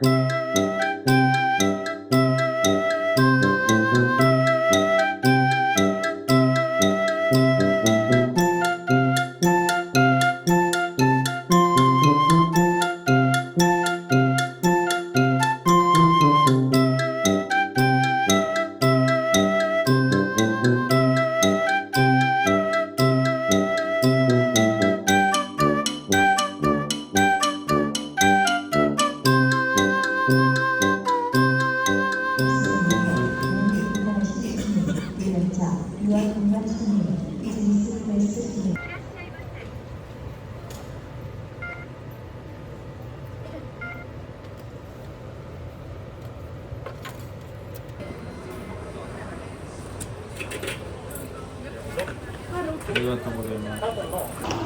ありがとうございます。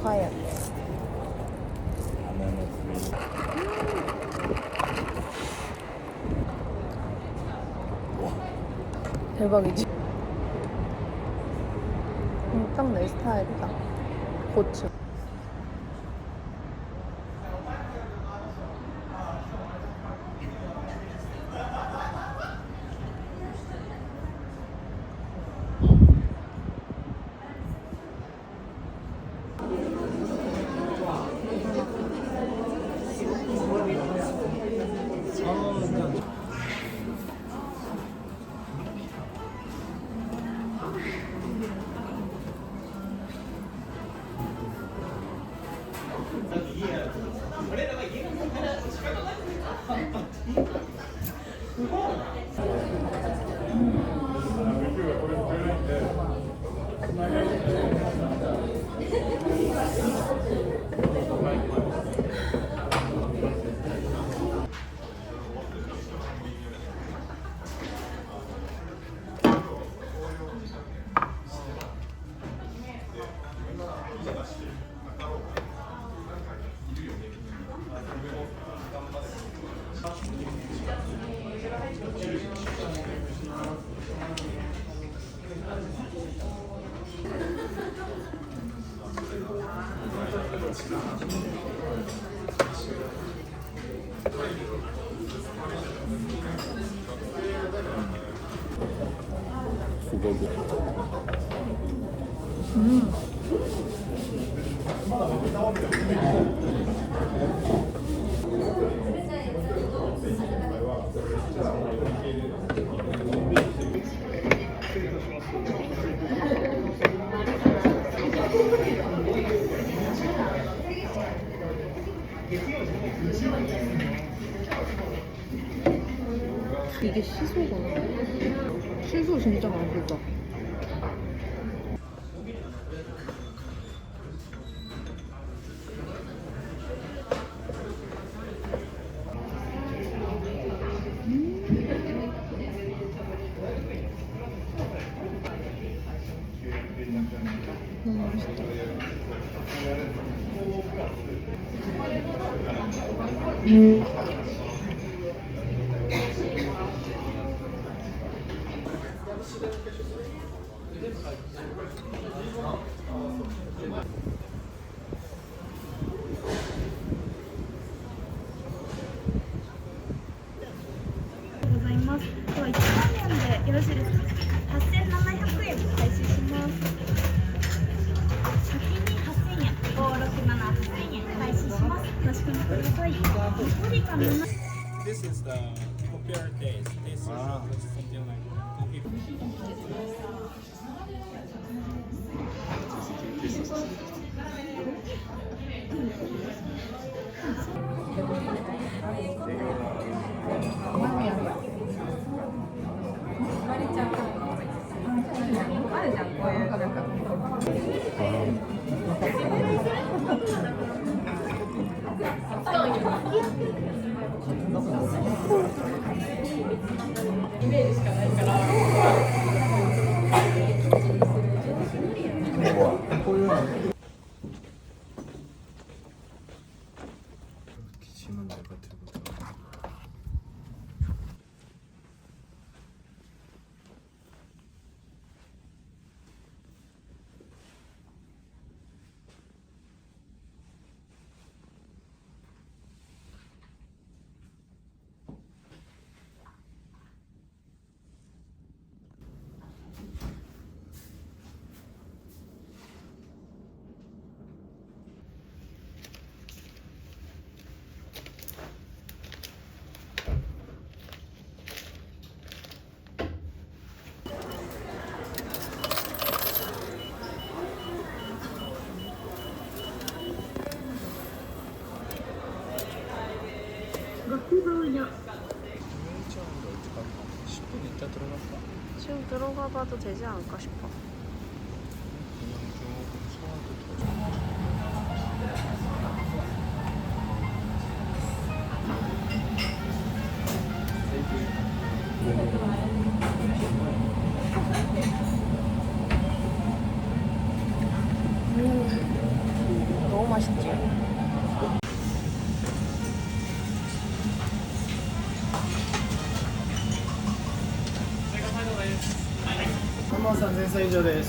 과연 대박이지? 딱 내 스타일이다. 고추. 이게 시소구나. 시소 진짜 맛있다. 너무 맛있다. ございます。では1万円でよろしいですか。8700円開始します。先に8000円、567、8000円開始します。よろしくお待ちください。残りが7。 This is the compare taste. Taste is something like coffee. 기침은 내가 들고 들어. 일정인데 어떡할까? 10분 있다 들어갈까? 지금 들어가 봐도 되지 않을까 싶어. 그냥 조금 소화도 더 좀. 너무 맛있지? 한번 3000円以上です。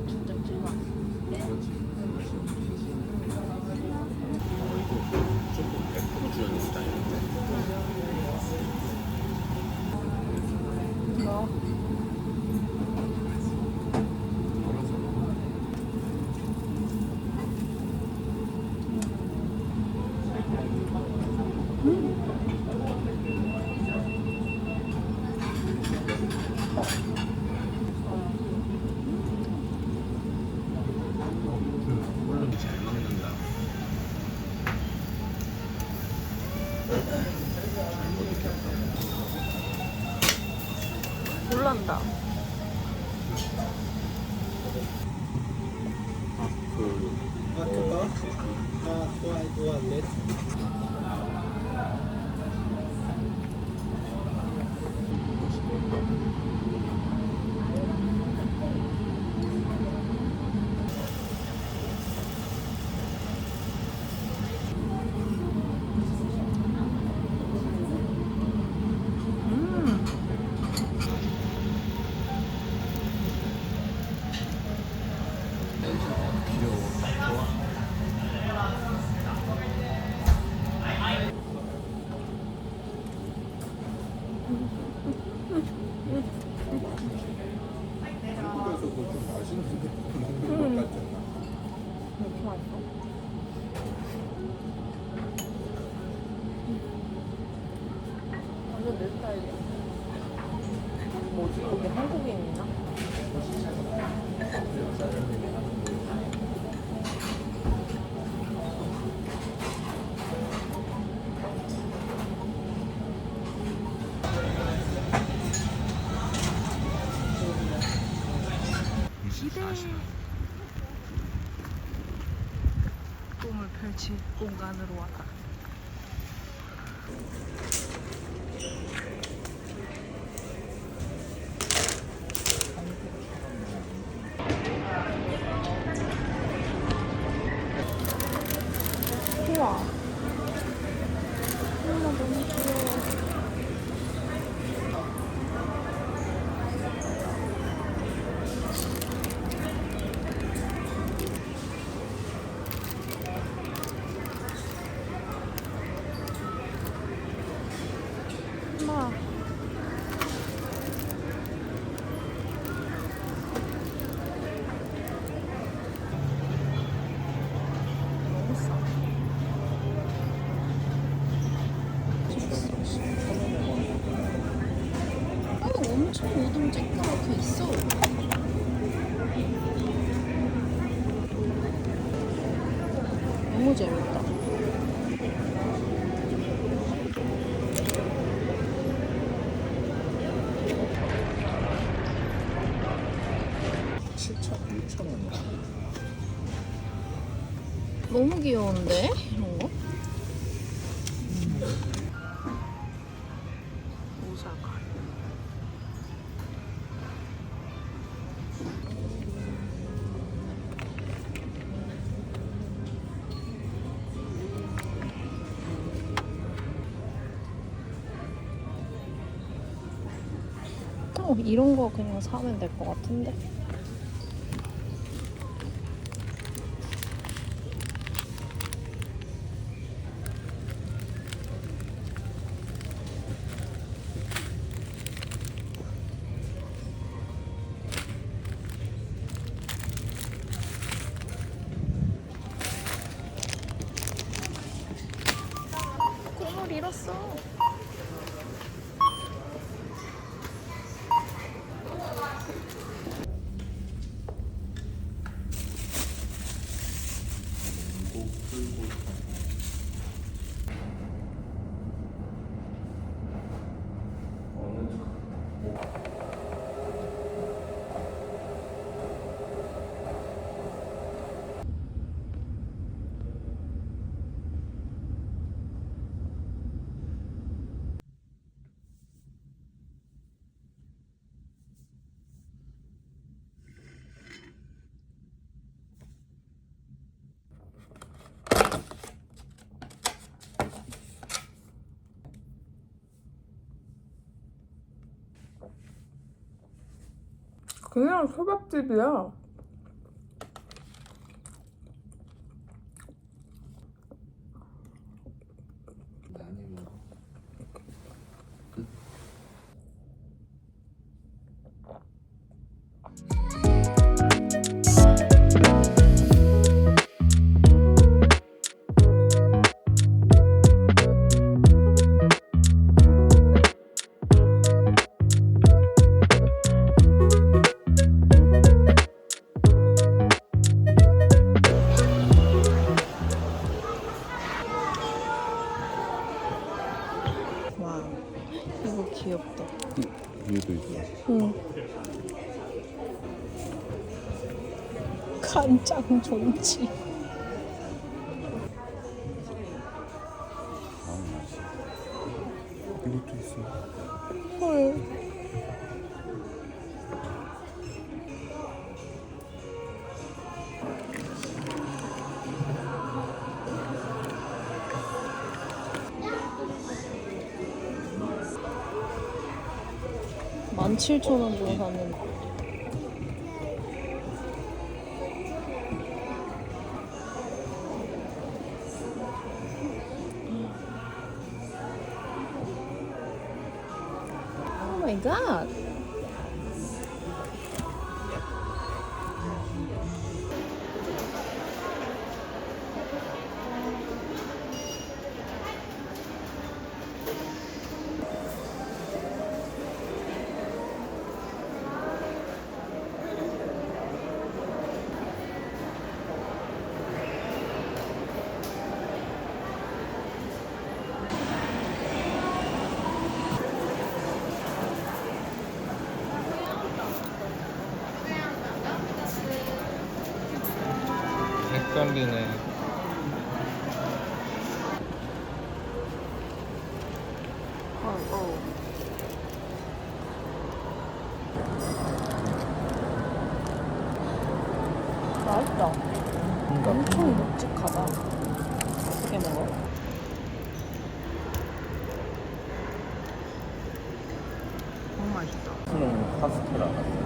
진짜 찐맛. 조금 100% 주는 스타일인데. 뭐? 콜롬이 잘 먹는다. 잘못 익혔다. 몰란다. 귀여워. 좋아. 한국에서 좀 맛있는 게 먹는 것 같잖아. 이렇게 맛있어? 완전 내 스타일이야. 뭐지? 여기 한국인이나? 시대 꿈을 펼칠 공간으로 왔다. 와. 너무 싸. 엄청 우동 쬐끄맣게 있어. 너무 재밌다. 너무 귀여운데? 이런 거? 오사카. 이런 거 그냥 사면 될 것 같은데. 꿈을 잃었어. 그냥 초밥집이야. 와, 이거 귀엽다. 위에도 있어. 응. 간장 존치. 이것도 있어. 헐. $17,000원 주고 샀는데. 오 마이 갓. 헷갈리네. 맛있다. 엄청 묵직하다. 어떻게 먹어? 너무 맛있다. 카스테라.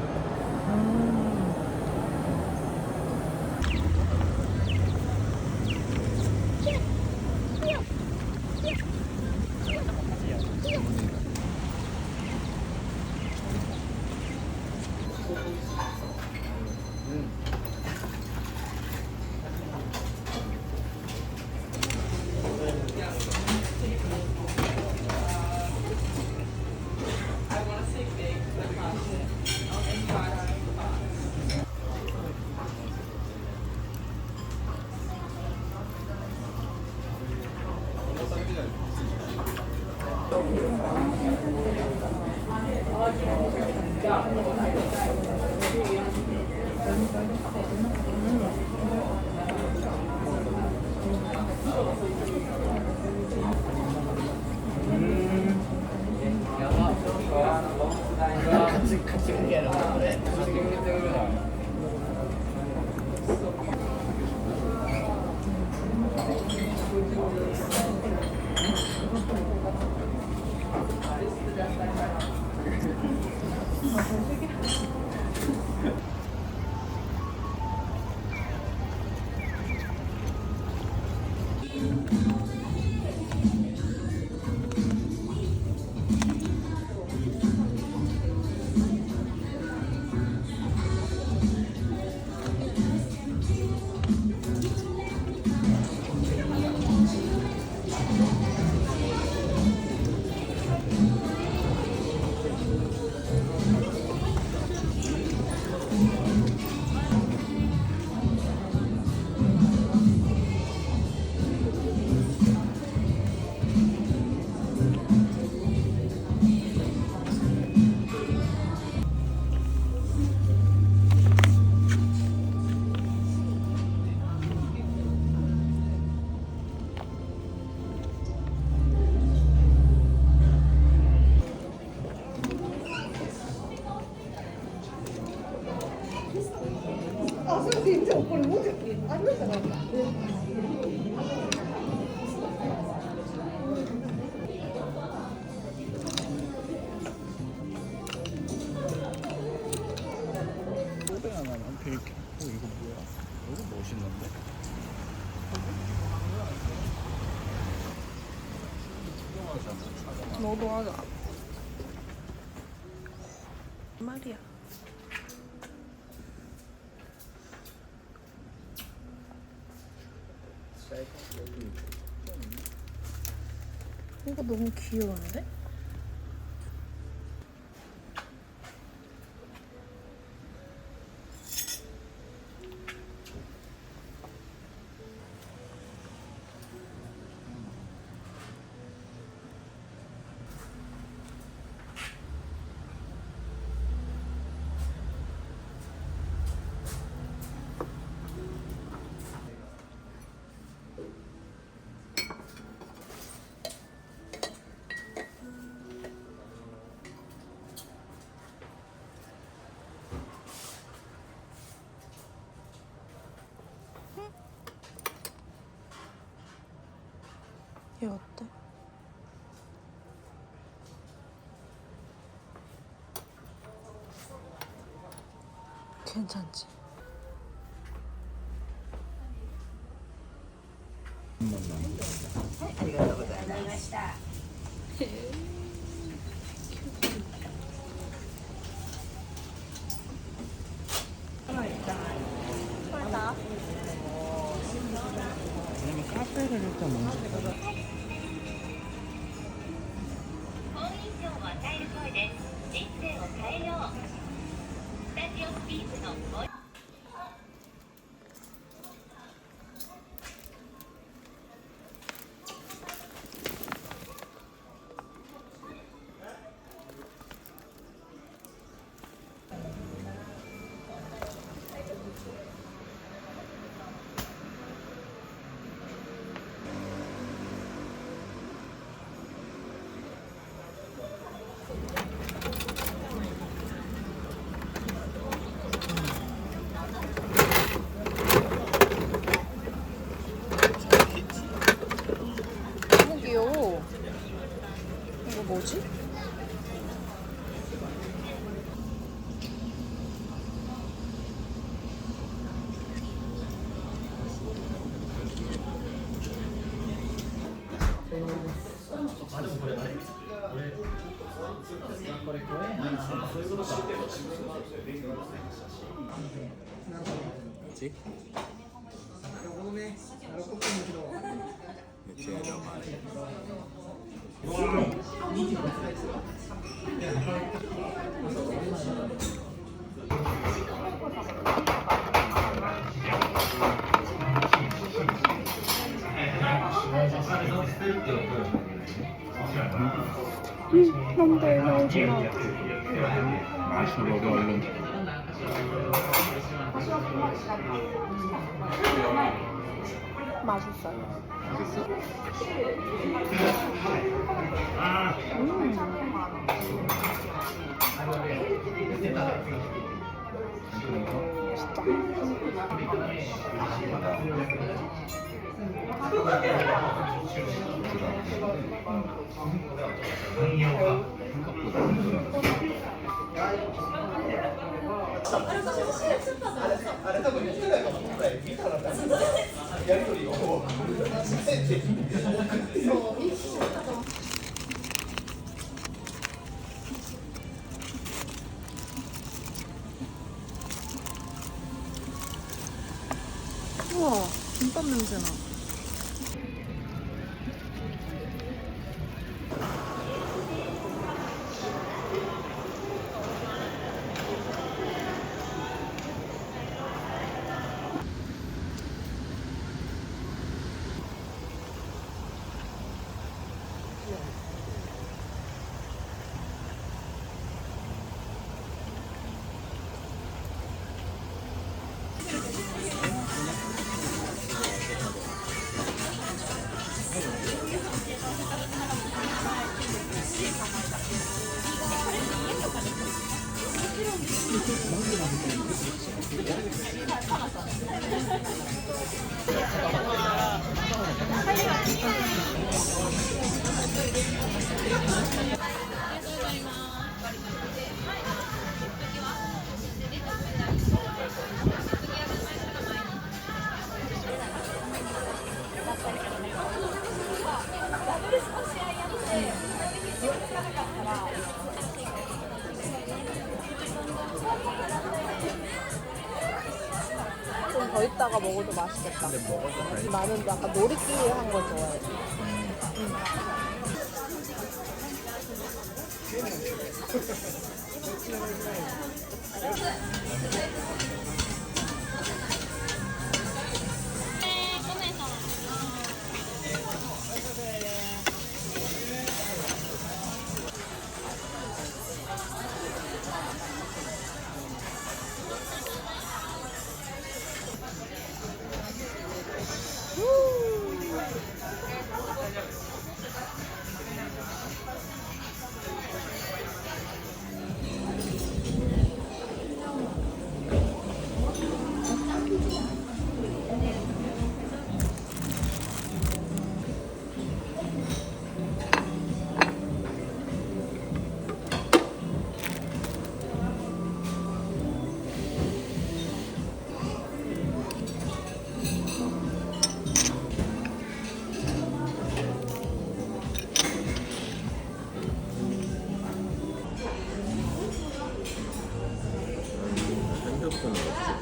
소배가 나한테 이렇게 이거 뭐야? 이거 멋있는데? 너도 하자. 말이야. 이거 너무 귀여운데? 얘 어때? 괜찮지? 왜냐면 카페를 일단 먼저 가자. 好印象を与える声で人生を変えよう。スタジオスピークのボイス 너무 귀여워. 이거 뭐지? 그치? 내려가야 안돼 나오지 마. 마셔 너도 얼른. 맛있어요. 우와 김밥 냄새나. 좀 더 있다가 먹어도 맛있겠다. 나는 약간 놀이끼리 한 걸 좋아해. 핸드폰 없어.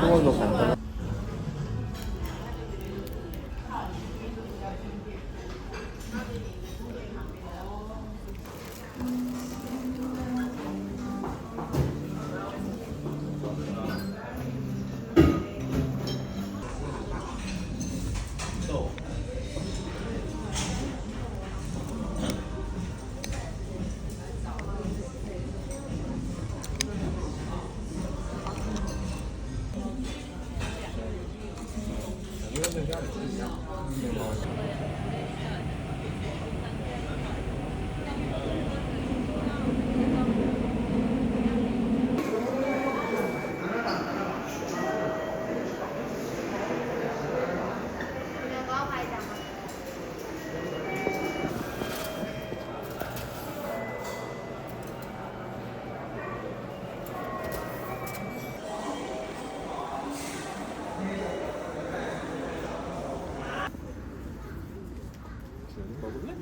통화도 간단해. 먹을래?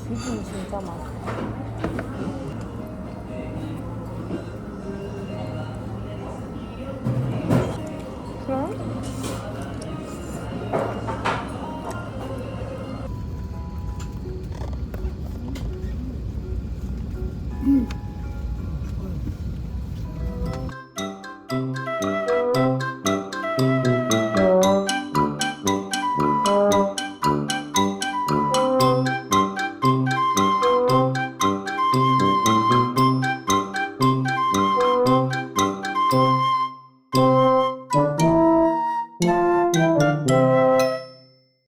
튀김 진짜 맛있어. 그럼?